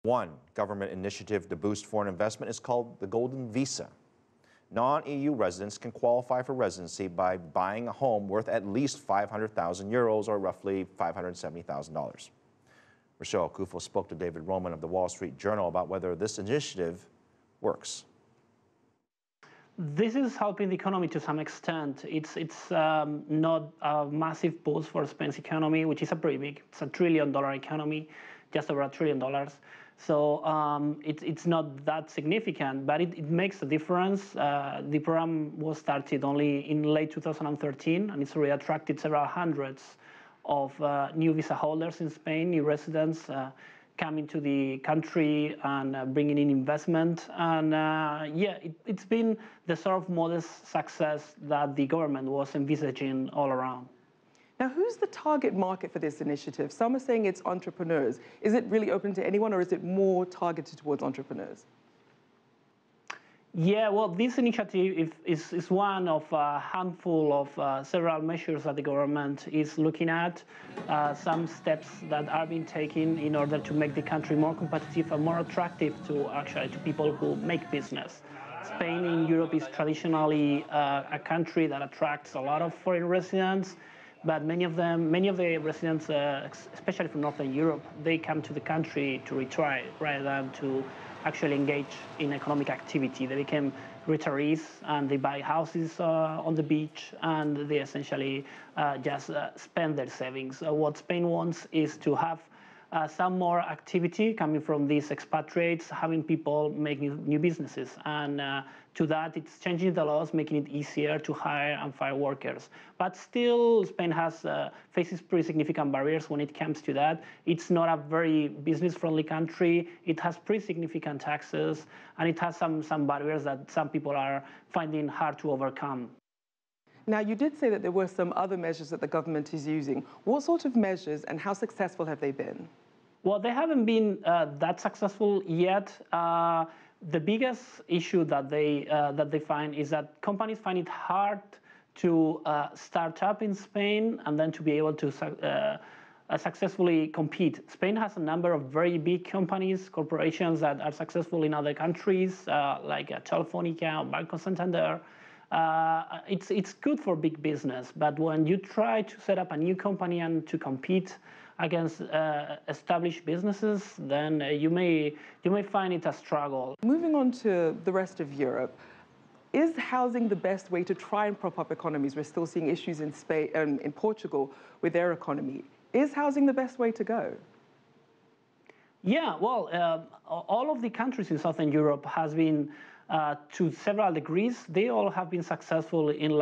One government initiative to boost foreign investment is called the Golden Visa. Non-EU residents can qualify for residency by buying a home worth at least 500,000 euros or roughly $570,000. Rachelle, Akuffo spoke to David Roman of the Wall Street Journal about whether this initiative works. This is helping the economy to some extent. It's not a massive boost for Spain's economy, which is a pretty big. It's $1 trillion economy, just over $1 trillion. So it's not that significant, but it makes a difference. The program was started only in late 2013, and it's already attracted several hundreds of new visa holders in Spain, new residents coming to the country and bringing in investment. And yeah, it's been the sort of modest success that the government was envisaging all around. Now, who's the target market for this initiative? Some are saying it's entrepreneurs. Is it really open to anyone, or is it more targeted towards entrepreneurs? Yeah, well, this initiative is one of a handful of several measures that the government is looking at, some steps that are being taken in order to make the country more competitive and more attractive to people who make business. Spain in Europe is traditionally a country that attracts a lot of foreign residents, but many of the residents, especially from Northern Europe, they come to the country to retire rather than to actually engage in economic activity. They became retirees and they buy houses on the beach, and they essentially just spend their savings. What Spain wants is to have some more activity coming from these expatriates, having people make new businesses. And to that, it's changing the laws, making it easier to hire and fire workers. But still, Spain faces pretty significant barriers when it comes to that. It's not a very business-friendly country. It has pretty significant taxes, and it has some barriers that some people are finding hard to overcome. Now, you did say that there were some other measures that the government is using. What sort of measures and how successful have they been? Well, they haven't been that successful yet. The biggest issue that they find is that companies find it hard to start up in Spain and then to be able to successfully compete. Spain has a number of very big companies, corporations that are successful in other countries, like Telefónica, Banco Santander. It's good for big business, but when you try to set up a new company and to compete against established businesses, then you may find it a struggle. Moving on to the rest of Europe, is housing the best way to try and prop up economies? We're still seeing issues in Spain, in Portugal with their economy. Is housing the best way to go? Yeah, well, all of the countries in Southern Europe has been, to several degrees, they all have been successful in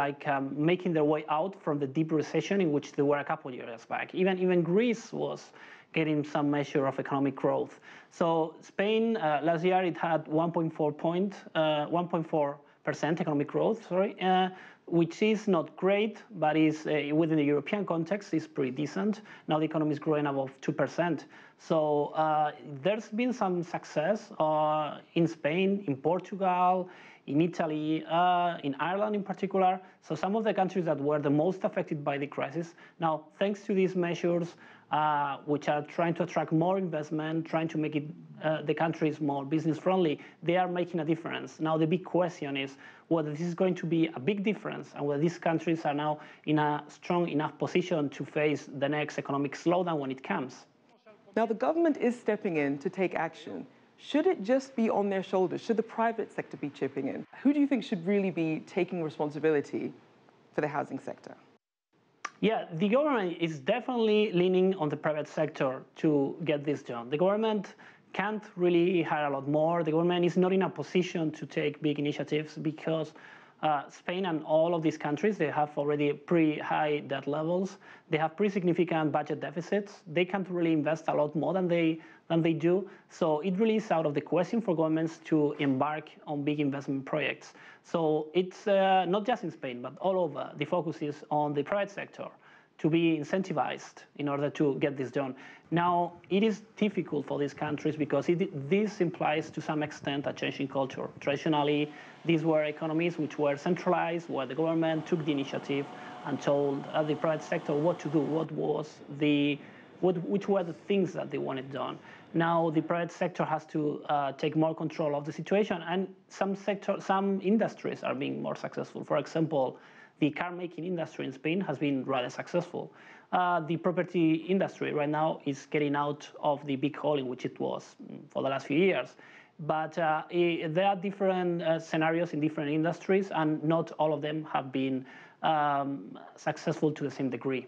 making their way out from the deep recession in which they were a couple of years back. Even Greece was getting some measure of economic growth. So Spain, last year it had 1.4% economic growth, which is not great, but is within the European context is pretty decent. Now the economy is growing above 2%. So there's been some success in Spain, in Portugal, in Italy, in Ireland in particular. So some of the countries that were the most affected by the crisis. Now, thanks to these measures, which are trying to attract more investment, trying to make the countries more business-friendly, they are making a difference. Now, the big question is whether this is going to be a big difference and whether these countries are now in a strong enough position to face the next economic slowdown when it comes. Now, the government is stepping in to take action. Should it just be on their shoulders? Should the private sector be chipping in? Who do you think should really be taking responsibility for the housing sector? Yeah, the government is definitely leaning on the private sector to get this done. The government can't really hire a lot more. The government is not in a position to take big initiatives because Spain and all of these countries, they have already pretty high debt levels. They have pretty significant budget deficits. They can't really invest a lot more than they do. So it really is out of the question for governments to embark on big investment projects. So it's not just in Spain, but all over. The focus is on the private sector to be incentivized in order to get this done. Now, it is difficult for these countries because this implies to some extent a change in culture. Traditionally, these were economies which were centralized, where the government took the initiative and told the private sector what to do, which were the things that they wanted done. Now the private sector has to take more control of the situation, and some industries are being more successful. For example, the car making industry in Spain has been rather successful. The property industry right now is getting out of the big hole in which it was for the last few years. But there are different scenarios in different industries, and not all of them have been successful to the same degree.